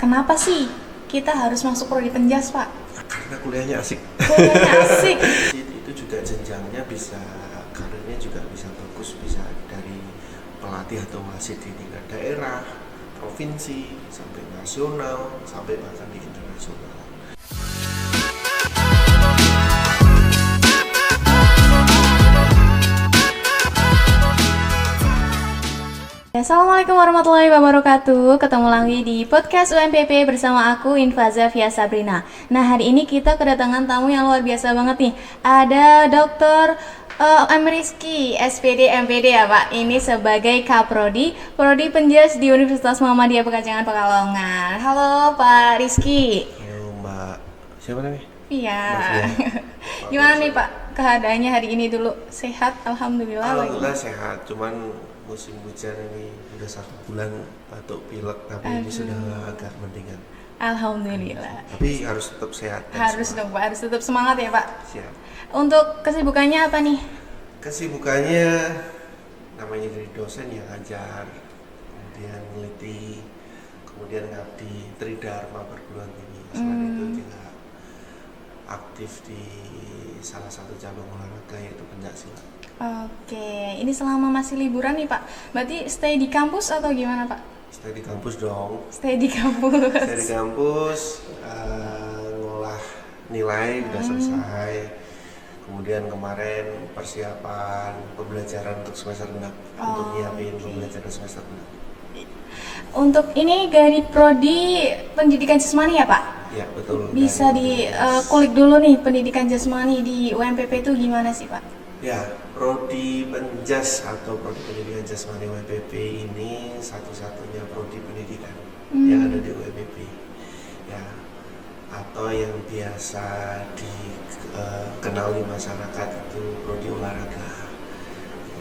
kenapa sih kita harus masuk prodi Penjas, Pak? Karena kuliahnya asik. Kuliahnya asik. Itu juga jenjangnya bisa, karirnya juga bisa bagus, bisa dari pelatih atau wasit di tingkat daerah, provinsi, sampai nasional, sampai bahkan di internasional. Assalamualaikum warahmatullahi wabarakatuh. Ketemu lagi di podcast UMPP bersama aku Infaza Fia Sabrina. Nah, hari ini kita kedatangan tamu yang luar biasa banget nih. Ada Dr. Rizky, SPD MPD ya Pak. Ini sebagai Kaprodi, Prodi Penjas di Universitas Muhammadiyah Pekalongan Pekalongan. Halo Pak Rizky. Halo Mbak, siapa namanya? Iya. Mbak. Gimana nih Pak keadaannya hari ini dulu? Sehat? Alhamdulillah. Alhamdulillah sehat, cuman musim hujan ini udah 1 bulan batuk pilek, tapi ini sudah agak mendingan. Alhamdulillah. Tapi harus tetap sehat. Harus dong Pak, harus tetap semangat ya Pak. Siap. Untuk kesibukannya apa nih? Kesibukannya namanya jadi dosen ya, ngajar, kemudian meneliti, kemudian ngabdi Tridharma perguruan tinggi. Selain itu juga aktif di salah satu cabang olahraga yaitu pencaksilat. Oke, ini selama masih liburan nih Pak, berarti stay di kampus atau gimana Pak? Stay di kampus dong. Stay di kampus. Stay di kampus, ngolah nilai udah selesai. Kemudian kemarin persiapan pembelajaran untuk semester 6, untuk nyiapin pembelajaran semester 6. Untuk ini dari Prodi Pendidikan Jasmani ya Pak? Ya betul. Bisa kulik dulu nih pendidikan jasmani di UMPP itu gimana sih Pak? Ya, Prodi Penjas atau Prodi Pendidikan Jasmani UMPP ini satu-satunya prodi pendidikan yang ada di UMPP. Ya, atau yang biasa dikenal di masyarakat itu prodi olahraga.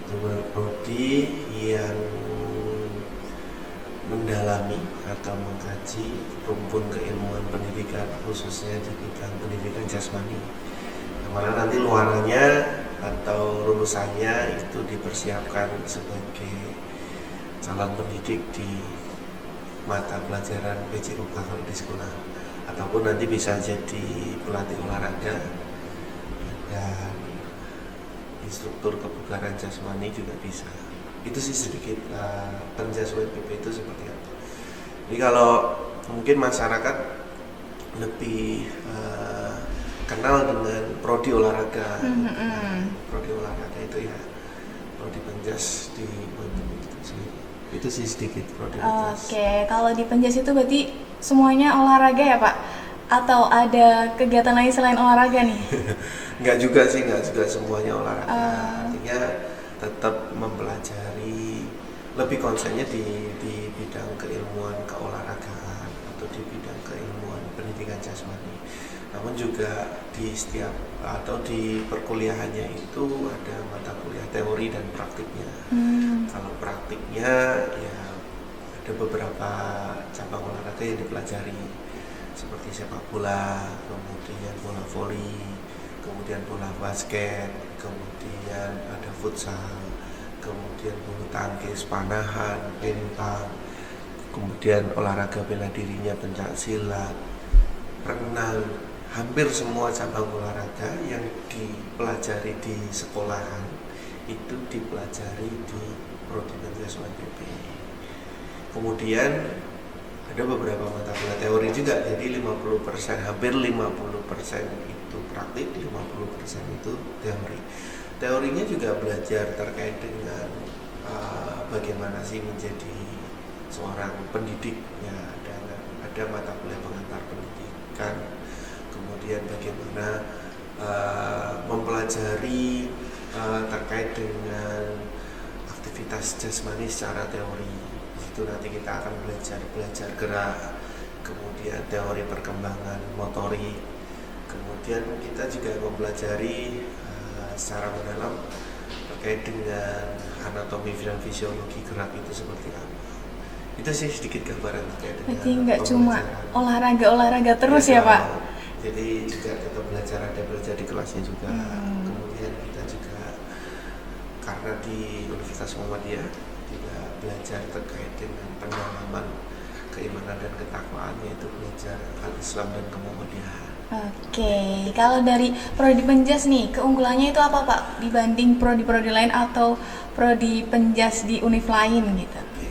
Itu prodi yang mendalami atau mengkaji rumpun keilmuan pendidikan khususnya di bidang pendidikan jasmani. Yang mana nanti luarannya atau lulusannya itu dipersiapkan sebagai calon pendidik di mata pelajaran PJUK kalau di sekolah, ataupun nanti bisa jadi pelatih olahraga dan instruktur kebugaran jasmani juga bisa. Itu sih sedikit Penjas UMPP itu seperti apa. Jadi kalau mungkin masyarakat lebih kenal dengan prodi olahraga. Prodi olahraga itu ya prodi Penjas di UMPP itu sih sedikit prodi Penjas. Oke, kalau di Penjas itu berarti semuanya olahraga ya Pak? Atau ada kegiatan lain selain olahraga nih? Enggak juga semuanya olahraga. Artinya tetap mempelajari, lebih konsennya di bidang keilmuan keolahragaan atau di bidang keilmuan pendidikan jasmani. Namun juga di setiap atau di perkuliahannya itu ada mata kuliah teori dan praktiknya. Kalau praktiknya ya ada beberapa cabang olahraga yang dipelajari seperti sepak bola, kemudian bola voli, kemudian bola basket, kemudian ada futsal, kemudian bulu tangkis, panahan, pingpong, kemudian olahraga bela dirinya pencaksilat, renang, hampir semua cabang olahraga yang dipelajari di sekolahan itu dipelajari di Prodi Penjas UMPP. Kemudian ada beberapa mata kuliah teori juga, jadi 50%, hampir 50% itu praktik, 50% itu teori. Teorinya juga belajar terkait dengan bagaimana sih menjadi seorang pendidik, ya, ada mata kuliah pengantar pendidikan, kemudian bagaimana mempelajari terkait dengan aktivitas jasmani secara teori. Itu nanti kita akan belajar gerak, kemudian teori perkembangan motorik, kemudian kita juga mempelajari secara mendalam terkait dengan anatomi dan fisiologi gerak itu seperti apa. Itu sih sedikit gambaran terkait dengan. Berarti nggak cuma olahraga terus ya Pak? Jadi juga tetap belajar di kelasnya juga. Kemudian kita juga karena di Universitas Muhammadiyah juga belajar terkait dengan pendalaman keimanan dan ketakwaan, yaitu belajar al-Islam dan kemuhammadiyah. Oke, kalau dari prodi Penjas nih, keunggulannya itu apa Pak dibanding prodi-prodi lain atau prodi Penjas di univ lain gitu? Oke.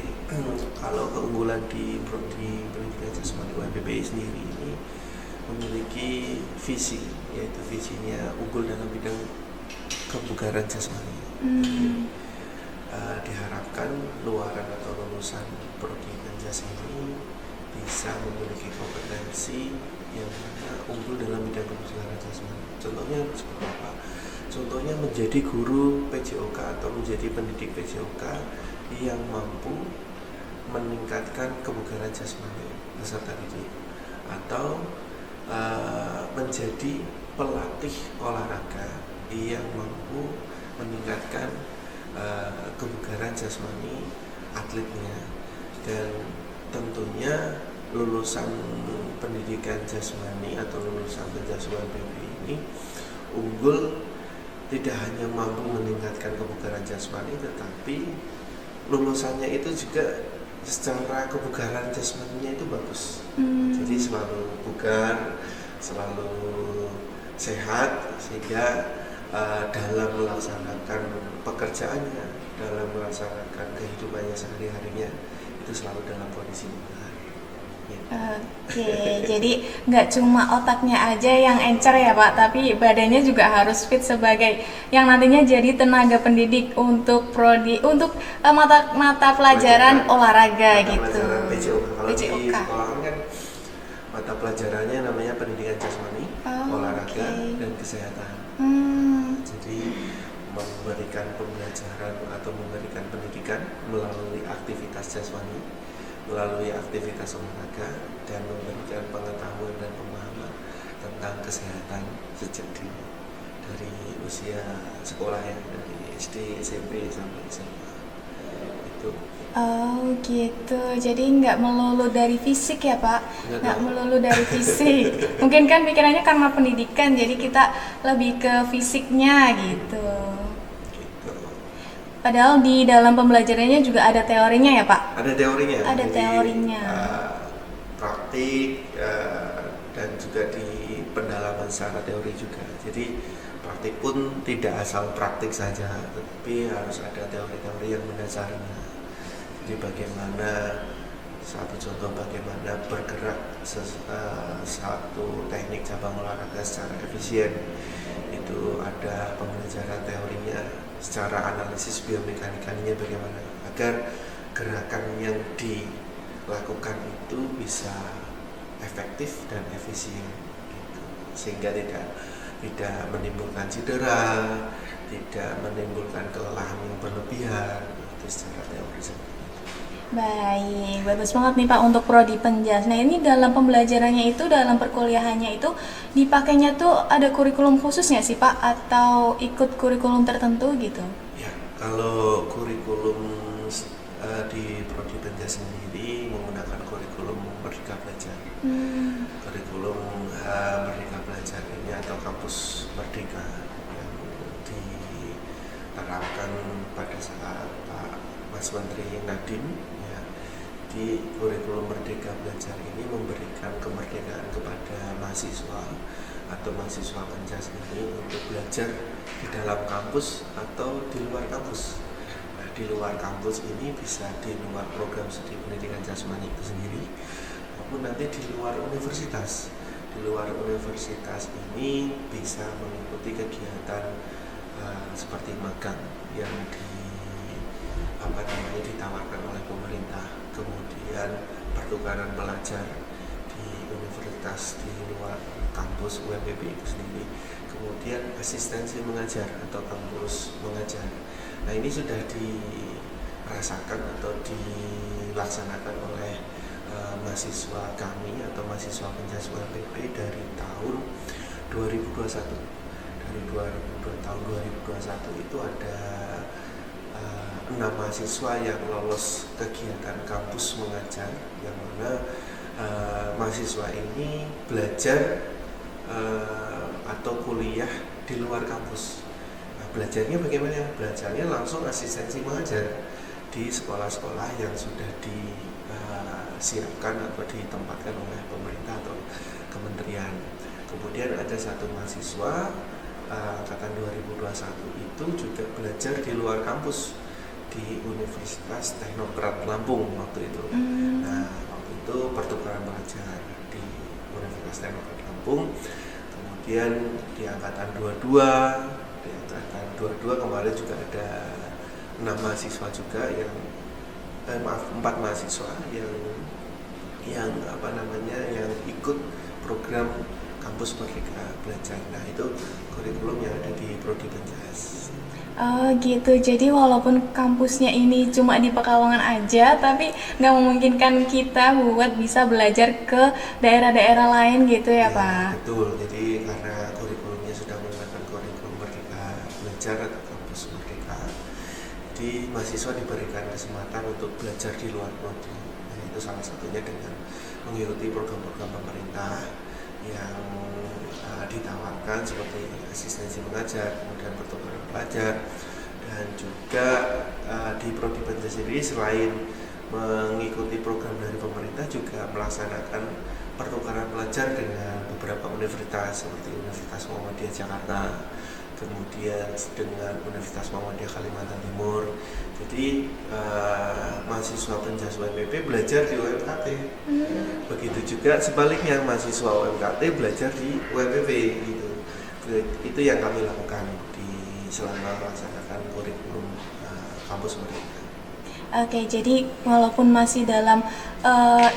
Kalau keunggulan di prodi pendidikan jasmani UMPP sendiri ini memiliki visi, yaitu visinya unggul dalam bidang kebugaran jasmani. Diharapkan luaran atau lulusan prodi Penjas ini bisa memiliki kompetensi yang mana unggul dalam bidang kebugaran jasmani. Contohnya seperti apa? Contohnya menjadi guru PJOK atau menjadi pendidik PJOK yang mampu meningkatkan kebugaran jasmani peserta didik, atau menjadi pelatih olahraga yang mampu meningkatkan kebugaran jasmani atletnya. Dan tentunya lulusan pendidikan jasmani atau lulusan Penjas UMPP ini unggul tidak hanya mampu meningkatkan kebugaran jasmani, tetapi lulusannya itu juga secara kebugaran jasmaninya itu bagus. Jadi selalu bugar, selalu sehat, sehingga dalam melaksanakan pekerjaannya, dalam melaksanakan kehidupannya sehari-harinya itu selalu dalam kondisi bugar. Oke, jadi nggak cuma otaknya aja yang encer ya Pak, tapi badannya juga harus fit sebagai yang nantinya jadi tenaga pendidik untuk prodi, untuk mata pelajaran olahraga mata gitu. Pelajaran PJOK. Kalau di PJOK. sekolah kan mata pelajarannya namanya pendidikan jasmani, olahraga, dan kesehatan. Jadi memberikan pembelajaran atau memberikan pendidikan melalui aktivitas jasmani, melalui aktivitas olahraga, dan memberikan pengetahuan dan pemahaman tentang kesehatan sejak dini dari usia sekolah ya, dari SD, SMP sampai SMA. Itu. Oh gitu, jadi nggak melulu dari fisik ya Pak, nggak melulu dari fisik. Mungkin kan pikirannya karena pendidikan, jadi kita lebih ke fisiknya gitu. Padahal di dalam pembelajarannya juga ada teorinya ya Pak? Ada teorinya. Ada jadi, teorinya. Praktik dan juga di pendalaman secara teori juga. Jadi praktik pun tidak asal praktik saja, tetapi harus ada teori-teori yang mendasarinya. Jadi bagaimana, satu contoh bagaimana bergerak satu teknik cabang olahraga secara efisien, itu ada pembelajaran teorinya, secara analisis biomekanikanya bagaimana agar gerakan yang dilakukan itu bisa efektif dan efisien gitu. Sehingga tidak menimbulkan cedera, tidak menimbulkan kelelahan yang berlebihan, itu secara teori seperti itu. Baik, bagus banget nih Pak untuk prodi Penjas. Nah ini dalam pembelajarannya itu, dalam perkuliahannya itu dipakainya tuh ada kurikulum khusus nggak sih Pak? Atau ikut kurikulum tertentu gitu? Ya, kalau kurikulum di prodi Penjas sendiri menggunakan kurikulum Merdeka Belajar. Kurikulum Merdeka Belajar ini atau kampus Merdeka yang diterapkan pada saat Pak Mas Menteri Nadiem ya, di kurikulum Merdeka Belajar ini memberikan kemerdekaan kepada mahasiswa atau mahasiswa Penjas ini untuk belajar di dalam kampus atau di luar kampus. Nah, di luar kampus ini bisa di luar program studi pendidikan jasmani itu sendiri, maupun nanti di luar universitas. Di luar universitas ini bisa mengikuti kegiatan seperti magang yang ditawarkan oleh pemerintah, kemudian pertukaran pelajar di universitas di luar kampus UMPP itu sendiri, kemudian asistensi mengajar atau kampus mengajar. Nah ini sudah dirasakan atau dilaksanakan oleh mahasiswa kami atau mahasiswa Penjas UMPP dari tahun 2021. Dari tahun 2021 itu ada 6 mahasiswa yang lolos kegiatan kampus mengajar, yang mana mahasiswa ini belajar atau kuliah di luar kampus. Nah, belajarnya bagaimana? Belajarnya langsung asistensi mengajar di sekolah-sekolah yang sudah siapkan atau ditempatkan oleh pemerintah atau kementerian. Kemudian ada satu mahasiswa angkatan 2021 itu juga belajar di luar kampus di Universitas Teknokrat Lampung waktu itu. Nah, waktu itu pertukaran pelajar di Universitas Teknokrat Lampung. Kemudian di angkatan 22 kemarin juga ada 6 mahasiswa juga yang 4 mahasiswa yang ikut program Kampus Merdeka Belajar. Nah, itu kurikulum yang ada di Prodi Penjas. Oh gitu, jadi walaupun kampusnya ini cuma di Pekalongan aja, tapi nggak memungkinkan kita buat bisa belajar ke daerah-daerah lain gitu ya Pak? Betul, jadi karena kurikulumnya sudah menggunakan kurikulum Merdeka Belajar atau Kampus Merdeka, jadi mahasiswa diberikan kesempatan untuk belajar di luar prodi. Nah, itu salah satunya dengan mengikuti program-program pemerintah yang ditawarkan seperti asistensi mengajar, kemudian pertukaran pelajar, dan juga di Prodi Penjas sendiri selain mengikuti program dari pemerintah juga melaksanakan pertukaran pelajar dengan beberapa universitas seperti Universitas Muhammadiyah Jakarta, kemudian dengan Universitas Muhammadiyah Kalimantan Timur. Jadi mahasiswa Penjas UMPP belajar di UMKT. Begitu juga sebaliknya mahasiswa UMKT belajar di UMPP gitu. Itu yang kami lakukan selama melaksanakan kurikulum Kampus Merdeka. Oke, jadi walaupun masih dalam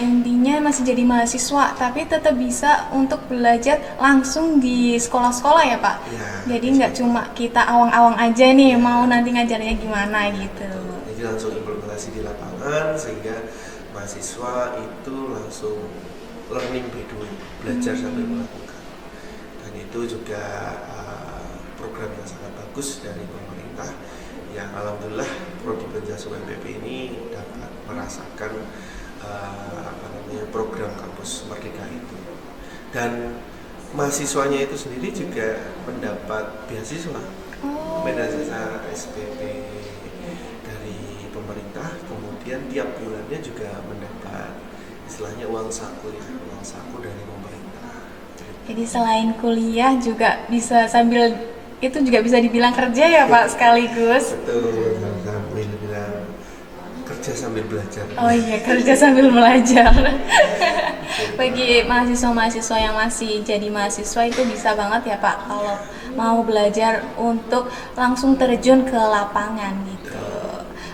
intinya masih jadi mahasiswa, tapi tetap bisa untuk belajar langsung di sekolah-sekolah ya Pak? Ya, jadi nggak cuma kita awang-awang aja nih mau nanti ngajarnya gimana gitu. Jadi langsung implementasi di lapangan sehingga mahasiswa itu langsung learning by doing, belajar sambil melakukan. Dan itu juga program yang sangat bagus dari pemerintah yang alhamdulillah Prodi Penjas UMPP ini dapat merasakan program Kampus Merdeka itu. Dan mahasiswanya itu sendiri juga mendapat beasiswa, beasiswa SPP dari pemerintah, kemudian tiap bulannya juga mendapat istilahnya uang saku dari pemerintah. Jadi selain kuliah juga bisa itu juga bisa dibilang kerja ya Pak sekaligus. Betul, sambil bilang kerja sambil belajar. Oh iya, kerja sambil belajar. Bagi mahasiswa-mahasiswa yang masih jadi mahasiswa itu bisa banget ya Pak kalau mau belajar untuk langsung terjun ke lapangan gitu.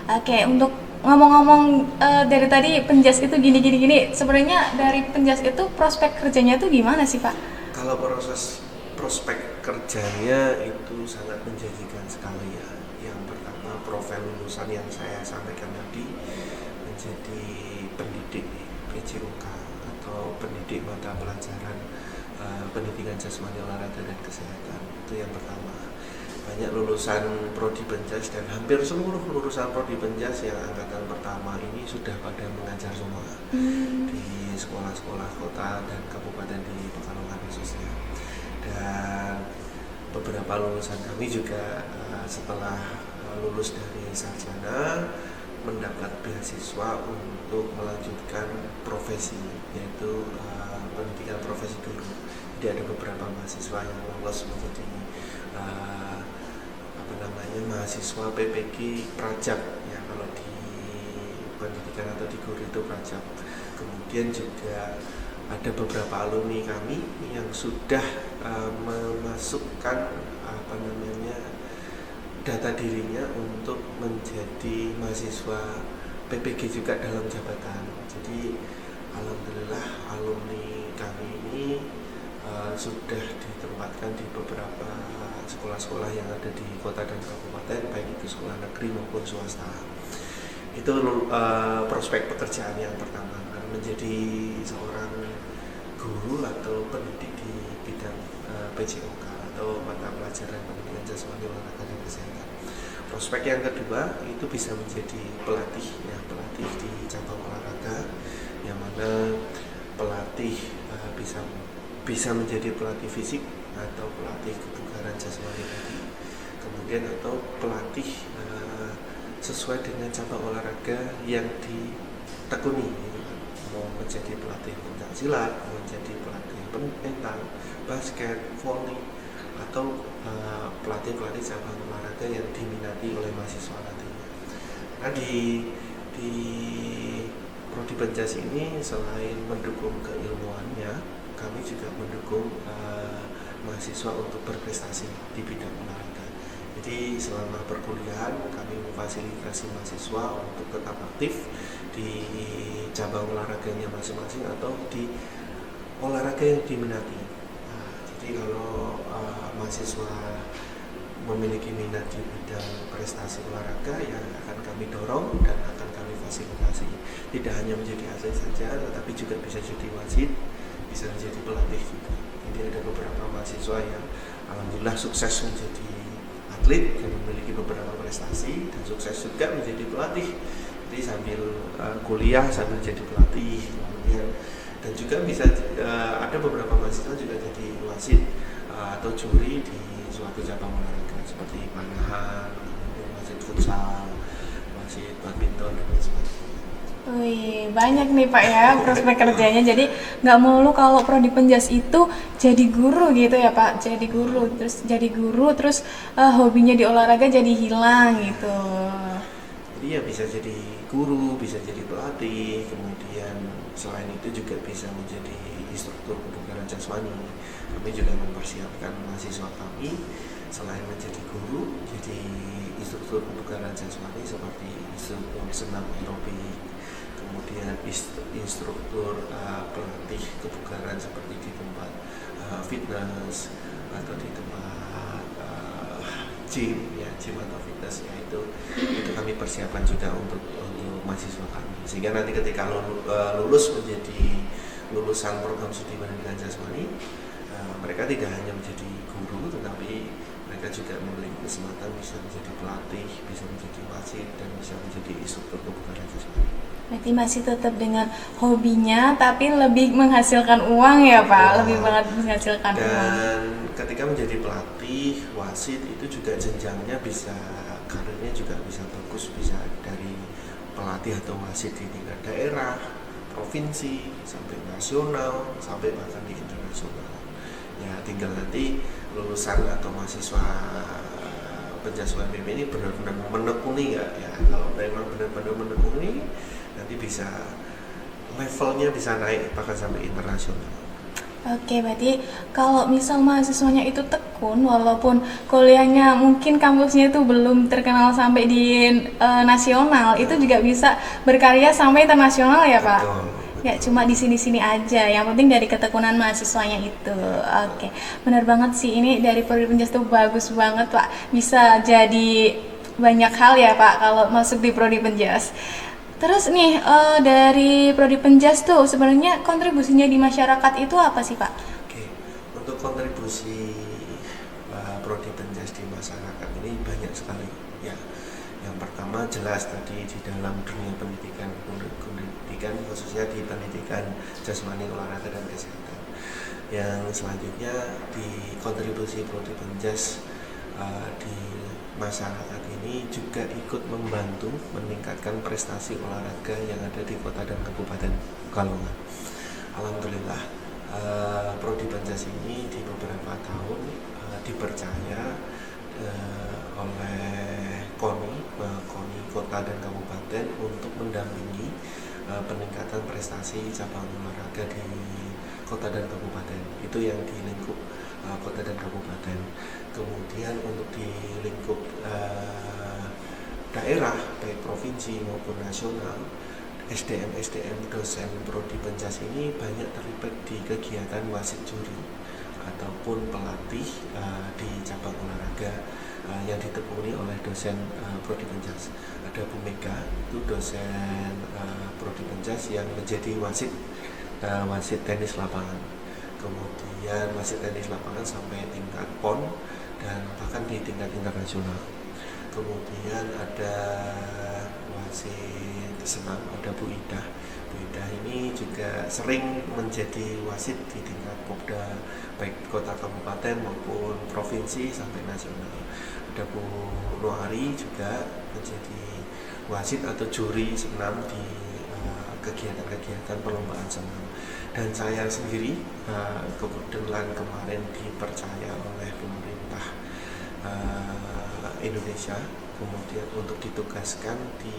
Oke, untuk ngomong-ngomong dari tadi Penjas itu gini. Sebenarnya dari Penjas itu prospek kerjanya tuh gimana sih Pak? Kalau prospek kerjanya itu sangat menjanjikan sekali ya. Yang pertama, profil lulusan yang saya sampaikan tadi menjadi pendidik PJOK atau pendidik mata pelajaran pendidikan jasmani, olahraga dan kesehatan. Itu yang pertama. Banyak lulusan Prodi Penjas dan hampir seluruh lulusan Prodi Penjas yang angkatan pertama ini sudah pada mengajar semua di sekolah-sekolah kota dan kabupaten di Pekalongan khususnya. Dan beberapa lulusan kami juga setelah lulus dari sarjana mendapat beasiswa untuk melanjutkan profesi, yaitu pendidikan profesi guru. Jadi ada beberapa mahasiswa yang lolos menjadi mahasiswa PPG Prajab ya, kalau di pendidikan atau di guru itu Prajab. Kemudian juga ada beberapa alumni kami yang sudah memasukkan data dirinya untuk menjadi mahasiswa PPG juga dalam jabatan. Jadi alhamdulillah alumni kami ini sudah ditempatkan di beberapa sekolah-sekolah yang ada di kota dan kabupaten, baik itu sekolah negeri maupun swasta. Itu prospek pekerjaan yang pertama, menjadi seorang guru atau pendidik di bidang PJOK atau mata pelajaran pendidikan jasmani, olahraga dan kesehatan. Prospek yang kedua itu bisa menjadi pelatih di cabang olahraga, yang mana pelatih bisa menjadi pelatih fisik atau pelatih kebugaran jasmani tadi, kemudian atau pelatih sesuai dengan cabang olahraga yang ditekuni, mau menjadi pelatih pencaksilat, menjadi pelatih pental, basket, volley, atau pelatih-pelatih cabang olahraga yang diminati oleh mahasiswa nantinya. Nah di Prodi Penjas ini selain mendukung keilmuannya, kami juga mendukung mahasiswa untuk berprestasi di bidang olahraga. Jadi selama perkuliahan kami memfasilitasi mahasiswa untuk tetap aktif di cabang olahraganya masing-masing atau di olahraga yang diminati. Nah, jadi kalau mahasiswa memiliki minat di bidang prestasi olahraga, ya akan kami dorong dan akan kami fasilitasi. Tidak hanya menjadi atlet saja, tetapi juga bisa jadi wasit, bisa menjadi pelatih juga. Jadi ada beberapa mahasiswa yang alhamdulillah sukses menjadi atlet dan memiliki beberapa prestasi dan sukses juga menjadi pelatih. Jadi sambil kuliah sambil jadi pelatih, kemudian dan juga bisa ada beberapa mahasiswa juga jadi wasit atau juri di suatu cabang olahraga seperti panahan, kemudian wasit futsal, wasit badminton dan lain sebagainya. Wih, banyak nih Pak ya prospek kerjanya. Jadi nggak melulu kalau Prodi Penjas itu jadi guru gitu ya Pak. Jadi guru, terus hobinya di olahraga jadi hilang gitu. Jadi ya bisa jadi guru, bisa jadi pelatih, kemudian selain itu juga bisa menjadi instruktur kebugaran jasmani. Kami juga mempersiapkan mahasiswa kami selain menjadi guru, jadi instruktur kebugaran jasmani seperti instruktur senam aerobik, kemudian instruktur pelatih kebugaran seperti di tempat fitness atau di tempat gym atau fitness, ya itu kami persiapkan juga untuk mahasiswa kami, sehingga nanti ketika lulus menjadi lulusan program studi pendidikan jasmani, mereka tidak hanya menjadi guru, tetapi mereka juga memiliki kesempatan bisa menjadi pelatih, bisa menjadi wasit, dan bisa menjadi instruktur kebugaran jasmani. Berarti masih tetap dengan hobinya, tapi lebih menghasilkan uang ya Pak, lebih banget menghasilkan uang. Dan ketika menjadi pelatih, wasit itu juga jenjangnya bisa, karirnya juga bisa bagus, bisa dari pelatih atau wasit di tingkat daerah, provinsi, sampai nasional, sampai bahkan di internasional. Ya tinggal nanti lulusan atau mahasiswa Penjas UMPP ini benar-benar menekuni nggak ya. Kalau memang benar-benar menekuni, nanti bisa levelnya bisa naik bahkan sampai internasional. Oke, berarti kalau misal mahasiswanya itu tekun, walaupun kuliahnya mungkin kampusnya itu belum terkenal sampai di nasional, itu juga bisa berkarya sampai internasional ya Pak? Betul. Ya cuma di sini-sini aja, yang penting dari ketekunan mahasiswanya itu. Oke, benar banget sih, ini dari Prodi Penjas tuh bagus banget Pak, bisa jadi banyak hal ya Pak kalau masuk di Prodi Penjas. Terus nih dari Prodi Penjas tuh sebenarnya kontribusinya di masyarakat itu apa sih Pak? Oke, untuk kontribusi Prodi Penjas di masyarakat ini banyak sekali ya. Yang pertama jelas tadi di dalam dunia pendidikan khususnya di pendidikan jasmani, olahraga, dan kesehatan. Yang selanjutnya di kontribusi Prodi Penjas di masyarakat ini juga ikut membantu meningkatkan prestasi olahraga yang ada di kota dan kabupaten Pekalongan. Alhamdulillah Prodi Penjas ini di beberapa tahun dipercaya oleh KONI kota dan kabupaten untuk mendampingi peningkatan prestasi cabang olahraga di kota dan kabupaten. Itu yang di lingkup kota dan kabupaten. Kemudian untuk di lingkup daerah baik provinsi maupun nasional, SDM dosen Prodi Penjas ini banyak terlibat di kegiatan wasit juri ataupun pelatih di cabang olahraga yang ditekuni oleh dosen Prodi Penjas. Ada Bu Mega, itu dosen Prodi Penjas yang menjadi wasit tenis lapangan. Kemudian wasit tenis lapangan sampai tingkat PON dan bahkan di tingkat internasional. Kemudian ada wasit senam, ada Bu Ida. Bu Ida ini juga sering menjadi wasit di tingkat Popda baik kota kabupaten maupun provinsi sampai nasional. Ada Bu Nuari juga menjadi wasit atau juri senam di kegiatan-kegiatan perlombaan senam. Dan saya sendiri kebetulan kemarin dipercaya oleh pemerintah Indonesia kemudian untuk ditugaskan di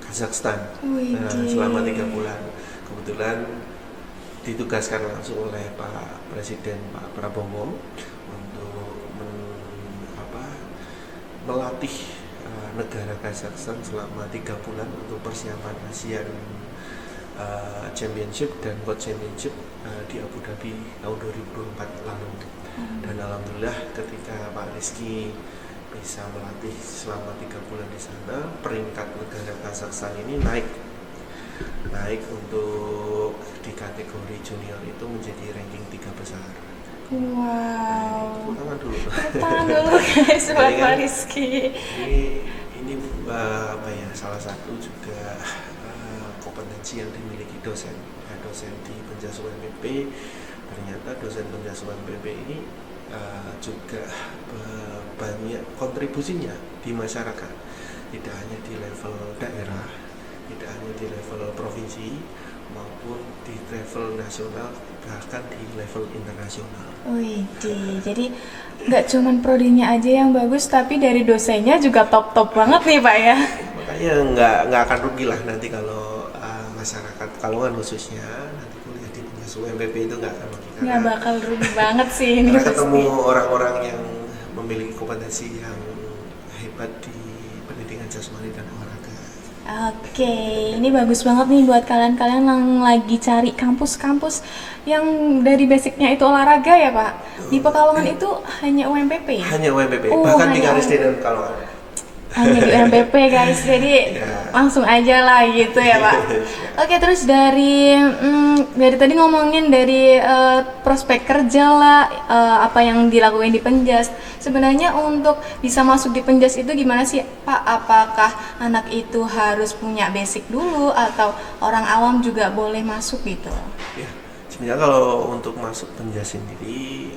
Kazakhstan selama 3 bulan. Kebetulan ditugaskan langsung oleh Pak Presiden Pak Prabowo untuk melatih negara Kazakhstan selama 3 bulan untuk persiapan ASEAN Championship dan World Championship di Abu Dhabi tahun 2024 lalu. Dan alhamdulillah ketika Pak Rizky bisa melatih selama 3 bulan di sana, peringkat negara Kazakhstan ini naik untuk di kategori junior itu menjadi ranking 3 besar. Wow. Tepuk tangan dulu. Guys buat Pak Rizky. Ini salah satu juga kompetensi yang dimiliki dosen di Penjas UMPP. Ternyata dosen Penjas UMPP ini juga banyak kontribusinya di masyarakat, tidak hanya di level daerah, tidak hanya di level provinsi maupun di level nasional, bahkan di level internasional. Jadi nggak cuman prodinya aja yang bagus, tapi dari dosennya juga top banget nih Pak ya. Makanya nggak akan rugi lah nanti kalau masyarakat Kalongan khususnya nanti kuliah di Penjas UMPP itu nggak akan rugi. Nggak bakal rugi banget sih ini. Karena ketemu orang-orang yang memiliki kompetensi yang hebat di pendidikan jasmani dan olahraga. Oke, ini bagus banget nih buat kalian-kalian yang lagi cari kampus-kampus yang dari basicnya itu olahraga ya Pak. Di Pekalongan itu hanya UMPP ya? Hanya UMPP, bahkan di Karisden Pekalongan. Hanya di UMPP guys, jadi langsung aja lah gitu ya Pak. Oke, terus dari tadi ngomongin dari prospek kerja lah, apa yang dilakuin di Penjas. Sebenarnya untuk bisa masuk di Penjas itu gimana sih Pak? Apakah anak itu harus punya basic dulu atau orang awam juga boleh masuk gitu? Ya, sebenarnya kalau untuk masuk Penjas sendiri,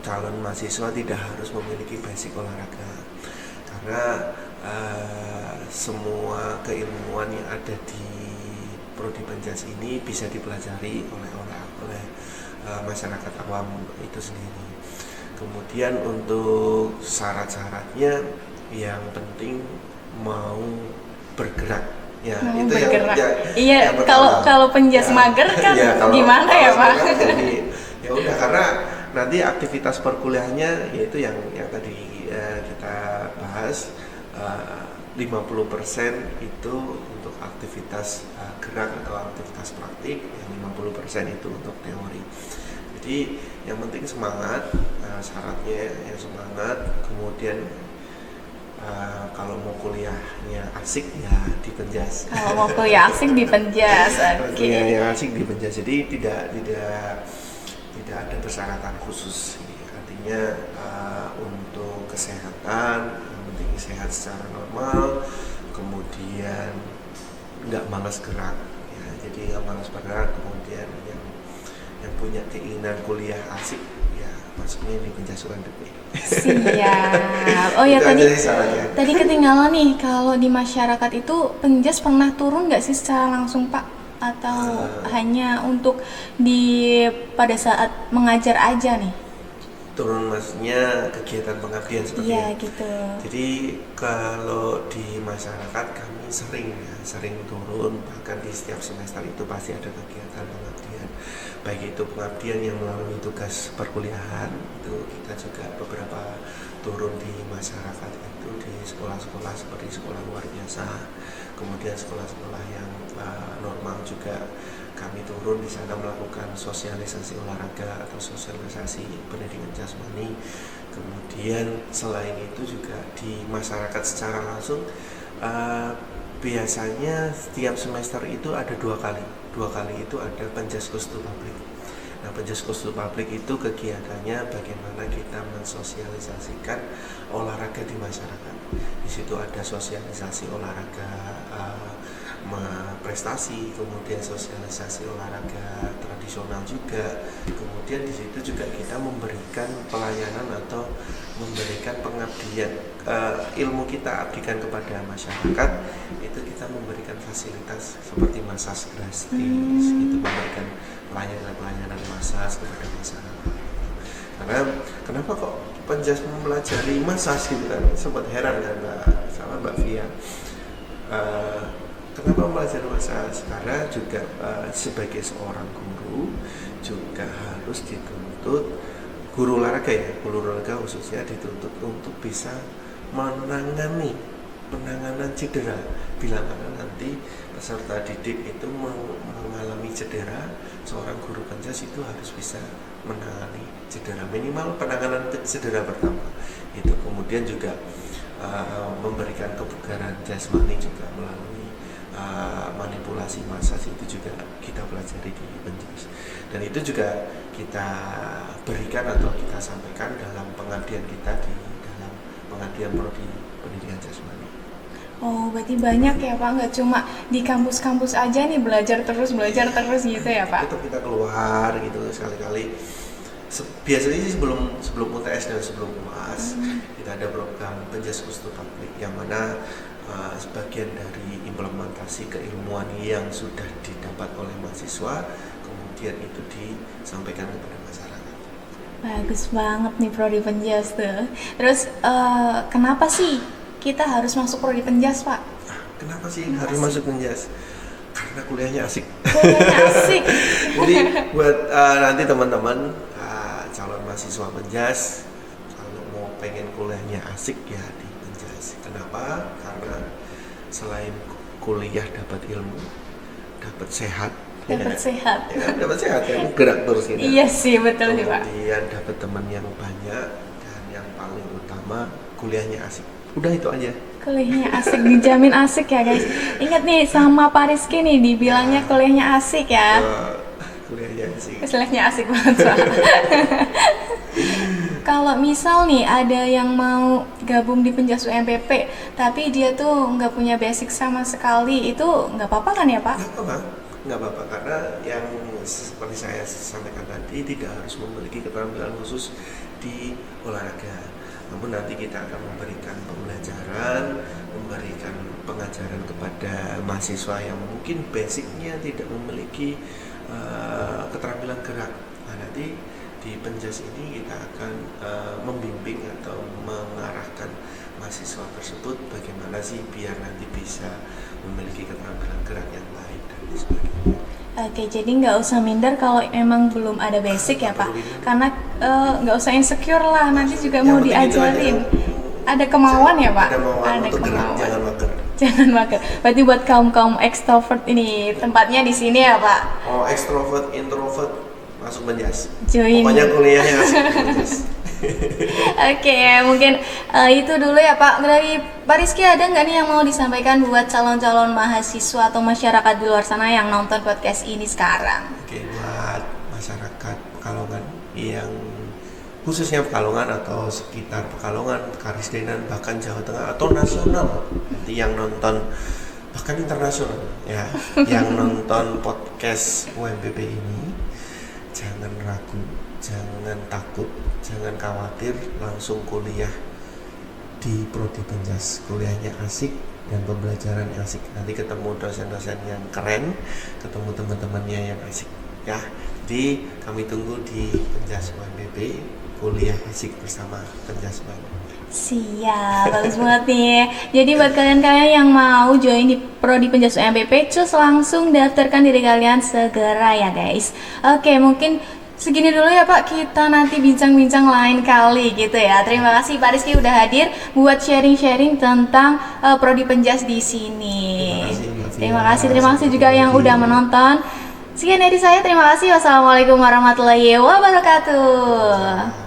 calon mahasiswa tidak harus memiliki basic olahraga. Karena semua keilmuan yang ada di Prodi Penjas ini bisa dipelajari oleh masyarakat awam itu sendiri. Kemudian untuk syarat-syaratnya yang penting mau bergerak. Ya, mau itu bergerak. yang kalau Penjas mager kan gimana ya Pak? Jadi ya udah, karena nanti aktivitas perkuliahannya yaitu yang tadi kita bahas, 50% itu untuk aktivitas gerak atau aktivitas praktik, yang 50% itu untuk teori. Jadi yang penting semangat, syaratnya yang semangat. Kemudian kalau mau kuliahnya asik ya di Penjas. Kalau mau kuliah asik di Penjas, oke. Yang asik di Penjas, jadi tidak ada persyaratan khusus. Artinya untuk kesehatan, yang penting sehat secara normal, kemudian nggak malas gerak, ya, jadi nggak malas bergerak, kemudian yang punya keinginan kuliah asik, ya masuknya di Penjas UMPP. Siap. Oh ya, tadi ketinggalan nih, kalau di masyarakat itu Penjas pernah turun nggak sih secara langsung Pak? Atau hanya untuk pada saat mengajar aja nih? Turun maksudnya kegiatan pengabdian seperti gitu. Jadi kalau di masyarakat kami sering turun, bahkan di setiap semester itu pasti ada kegiatan pengabdian. Baik itu pengabdian yang melalui tugas perkuliahan, itu kita juga beberapa turun di masyarakat itu di sekolah-sekolah seperti sekolah luar biasa, kemudian sekolah-sekolah yang normal juga kami turun di sana melakukan sosialisasi olahraga atau sosialisasi pendidikan jasmani. Kemudian selain itu juga di masyarakat secara langsung, biasanya setiap semester itu ada dua kali itu ada Penjas Kustu Publik. Nah, Penjas Kustu Publik itu kegiatannya bagaimana kita mensosialisasikan olahraga di masyarakat. Di situ ada sosialisasi olahraga prestasi, kemudian sosialisasi olahraga tradisional juga. Kemudian di situ juga kita memberikan pelayanan atau memberikan pengabdian, ilmu kita abdikan kepada masyarakat. Itu kita memberikan fasilitas seperti massage gratis, itu memberikan pelayanan massage kepada masyarakat. Karena kenapa kok Penjas mempelajari massage gitu kan, sempat heran kan Mbak Via, kenapa mempelajari massage? Karena juga sebagai seorang guru juga harus dituntut, guru olahraga khususnya dituntut untuk bisa menangani penanganan cedera. Bila mana nanti peserta didik itu mengalami cedera, seorang guru Penjas itu harus bisa menangani cedera, minimal penanganan cedera pertama itu. Kemudian juga memberikan kebugaran jasmani juga melalui manipulasi massage, itu juga kita pelajari di Penjas, dan itu juga kita berikan atau kita sampaikan dalam pengabdian kita di dalam pengabdian prodi pendidikan jasmani. Oh, berarti banyak ya Pak, nggak cuma di kampus-kampus aja nih belajar terus gitu ya Pak? Tetap kita keluar gitu sekali-kali. Biasanya sih sebelum UTS dan sebelum UAS kita ada program Penjas Kustu Publik, yang mana sebagian dari implementasi keilmuan yang sudah didapat oleh mahasiswa kemudian itu disampaikan kepada masyarakat. Bagus banget nih Prodi Penjas tuh. Terus kenapa sih kita harus masuk Prodi Penjas, Pak? Kenapa harus masuk Penjas? Karena kuliahnya asik. Kuliahnya asik. Jadi buat nanti teman-teman calon mahasiswa Penjas, kalau mau pengen kuliahnya asik ya di Penjas. Kenapa? Karena selain kuliah dapat ilmu, dapat sehat. Dapat sehat kan, gerak terus gitu. Iya sih, betul sih Pak. Kemudian dapat teman yang banyak, dan yang paling utama kuliahnya asik. Udah itu aja. Kuliahnya asik, dijamin asik ya guys. Ingat nih sama Pak Rizky nih, dibilangnya kuliahnya asik ya. Kuliahnya asik. Kuliahnya asik banget Pak. Kalau misal nih ada yang mau gabung di Penjas UMPP, tapi dia tuh nggak punya basic sama sekali, itu nggak apa-apa kan ya Pak? Nggak apa-apa, karena yang seperti saya sampaikan tadi tidak harus memiliki keterampilan khusus di olahraga. Namun nanti kita akan memberikan pembelajaran, memberikan pengajaran kepada mahasiswa yang mungkin basicnya tidak memiliki keterampilan gerak. Nah, nanti di Penjas ini kita akan membimbing atau mengarahkan mahasiswa tersebut bagaimana sih biar nanti bisa memiliki keterampilan gerak yang baik dan sebagainya. Oke, jadi nggak usah minder kalau emang belum ada basic ya Pak, karena nggak usah insecure lah, nanti juga mau diajarin. Ada kemauan ya Pak? Ada kemauan. Jangan mager. Jangan mager. Berarti buat kaum extrovert ini tempatnya di sini ya Pak? Oh, extrovert, introvert masuk Penjas. Join. Pokoknya kuliahnya asik Penjas. Oke, mungkin itu dulu ya Pak. Dari Pak Rizky ada nggak nih yang mau disampaikan buat calon-calon mahasiswa atau masyarakat di luar sana yang nonton podcast ini sekarang? Oke, buat masyarakat Pekalongan yang khususnya Pekalongan atau sekitar Pekalongan, Karisdenan, bahkan Jawa Tengah atau nasional, nanti yang nonton bahkan internasional ya, yang nonton podcast UMPP ini, jangan ragu, jangan takut, jangan khawatir, langsung kuliah di Prodi Penjas. Kuliahnya asik dan pembelajaran asik. Nanti ketemu dosen-dosen yang keren, ketemu teman-temannya yang asik ya. Jadi kami tunggu di Penjas UMPP, kuliah asik bersama Penjas UMPP. Siap, bagus banget nih. Jadi buat kalian-kalian yang mau join di Prodi Penjas UMPP, cus langsung daftarkan diri kalian segera ya guys. Oke, mungkin segini dulu ya Pak, kita nanti bincang-bincang lain kali gitu ya. Terima kasih Pak Rizky udah hadir buat sharing-sharing tentang Prodi Penjas di sini. Terima kasih juga yang udah menonton. Sekian dari saya, terima kasih. Wassalamualaikum warahmatullahi wabarakatuh.